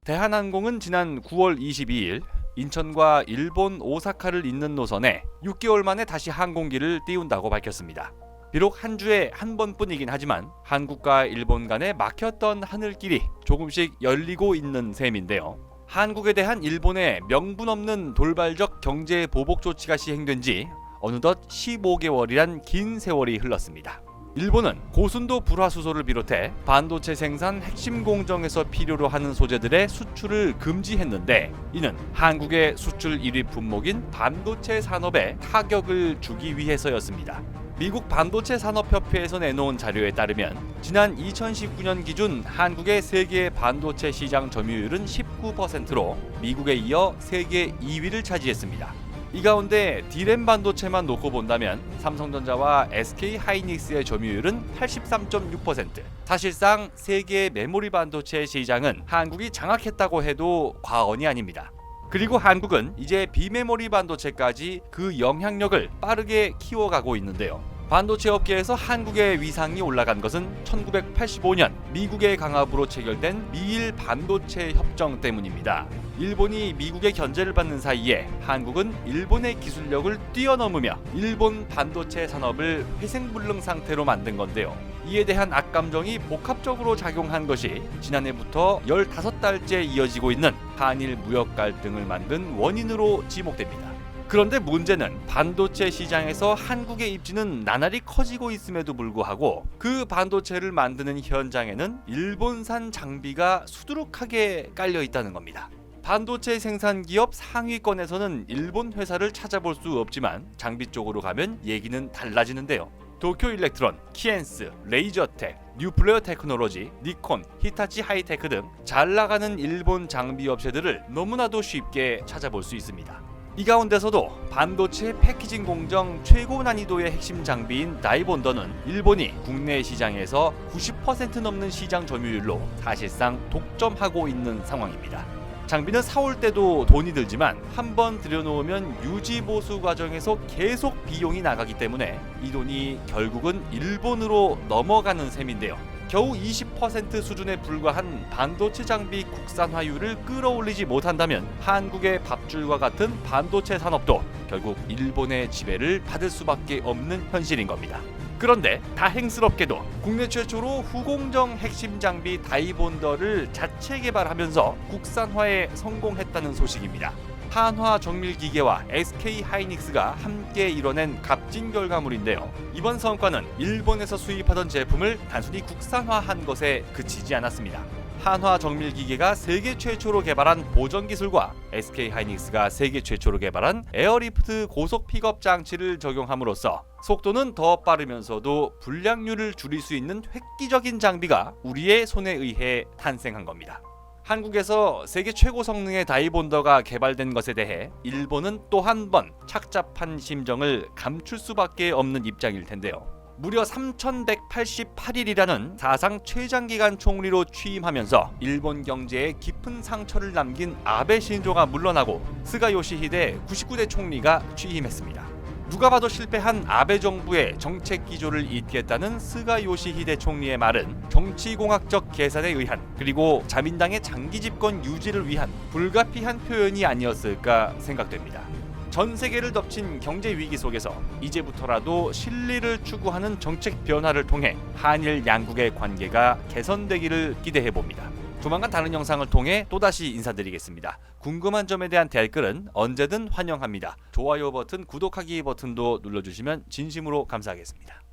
대한항공은 지난 9월 22일 인천과 일본 오사카를 잇는 노선에 6개월 만에 다시 항공기를 띄운다고 밝혔습니다. 비록 한 주에 한 번뿐이긴 하지만 한국과 일본 간에 막혔던 하늘길이 조금씩 열리고 있는 셈인데요. 한국에 대한 일본의 명분 없는 돌발적 경제 보복 조치가 시행된 지 어느덧 15개월이란 긴 세월이 흘렀습니다. 일본은 고순도 불화수소를 비롯해 반도체 생산 핵심 공정에서 필요로 하는 소재들의 수출을 금지했는데, 이는 한국의 수출 1위 품목인 반도체 산업에 타격을 주기 위해서였습니다. 미국 반도체 산업협회에서 내놓은 자료에 따르면 지난 2019년 기준 한국의 세계 반도체 시장 점유율은 19%로 미국에 이어 세계 2위를 차지했습니다. 이 가운데 D램 반도체만 놓고 본다면 삼성전자와 SK하이닉스의 점유율은 83.6%. 사실상 세계 메모리 반도체 시장은 한국이 장악했다고 해도 과언이 아닙니다. 그리고 한국은 이제 비메모리 반도체까지 그 영향력을 빠르게 키워가고 있는데요. 반도체 업계에서 한국의 위상이 올라간 것은 1985년 미국의 강압으로 체결된 미일 반도체 협정 때문입니다. 일본이 미국의 견제를 받는 사이에 한국은 일본의 기술력을 뛰어넘으며 일본 반도체 산업을 회생불능 상태로 만든 건데요. 이에 대한 악감정이 복합적으로 작용한 것이 지난해부터 15달째 이어지고 있는 한일 무역 갈등을 만든 원인으로 지목됩니다. 그런데 문제는 반도체 시장에서 한국의 입지는 나날이 커지고 있음에도 불구하고 그 반도체를 만드는 현장에는 일본산 장비가 수두룩하게 깔려 있다는 겁니다. 반도체 생산 기업 상위권에서는 일본 회사를 찾아볼 수 없지만 장비 쪽으로 가면 얘기는 달라지는데요. 도쿄 일렉트론, 키엔스, 레이저텍, 뉴플레어 테크놀로지, 니콘, 히타치 하이테크 등 잘 나가는 일본 장비 업체들을 너무나도 쉽게 찾아볼 수 있습니다. 이 가운데서도 반도체 패키징 공정 최고 난이도의 핵심 장비인 다이본더는 일본이 국내 시장에서 90% 넘는 시장 점유율로 사실상 독점하고 있는 상황입니다. 장비는 사올 때도 돈이 들지만 한번 들여놓으면 유지 보수 과정에서 계속 비용이 나가기 때문에 이 돈이 결국은 일본으로 넘어가는 셈인데요. 겨우 20% 수준에 불과한 반도체 장비 국산화율을 끌어올리지 못한다면 한국의 밥줄과 같은 반도체 산업도 결국 일본의 지배를 받을 수밖에 없는 현실인 겁니다. 그런데 다행스럽게도 국내 최초로 후공정 핵심 장비 다이본더를 자체 개발하면서 국산화에 성공했다는 소식입니다. 한화 정밀기계와 SK하이닉스가 함께 이뤄낸 값진 결과물인데요. 이번 성과는 일본에서 수입하던 제품을 단순히 국산화한 것에 그치지 않았습니다. 한화 정밀기계가 세계 최초로 개발한 보정 기술과 SK하이닉스가 세계 최초로 개발한 에어리프트 고속 픽업 장치를 적용함으로써 속도는 더 빠르면서도 불량률을 줄일 수 있는 획기적인 장비가 우리의 손에 의해 탄생한 겁니다. 한국에서 세계 최고 성능의 다이본더가 개발된 것에 대해 일본은 또 한 번 착잡한 심정을 감출 수밖에 없는 입장일 텐데요. 무려 3188일이라는 사상 최장기간 총리로 취임하면서 일본 경제에 깊은 상처를 남긴 아베 신조가 물러나고 스가 요시히데 99대 총리가 취임했습니다. 누가 봐도 실패한 아베 정부의 정책 기조를 잇겠다는 스가 요시히데 총리의 말은 정치공학적 계산에 의한, 그리고 자민당의 장기 집권 유지를 위한 불가피한 표현이 아니었을까 생각됩니다. 전 세계를 덮친 경제 위기 속에서 이제부터라도 실리를 추구하는 정책 변화를 통해 한일 양국의 관계가 개선되기를 기대해 봅니다. 조만간 다른 영상을 통해 또다시 인사드리겠습니다. 궁금한 점에 대한 댓글은 언제든 환영합니다. 좋아요 버튼, 구독하기 버튼도 눌러주시면 진심으로 감사하겠습니다.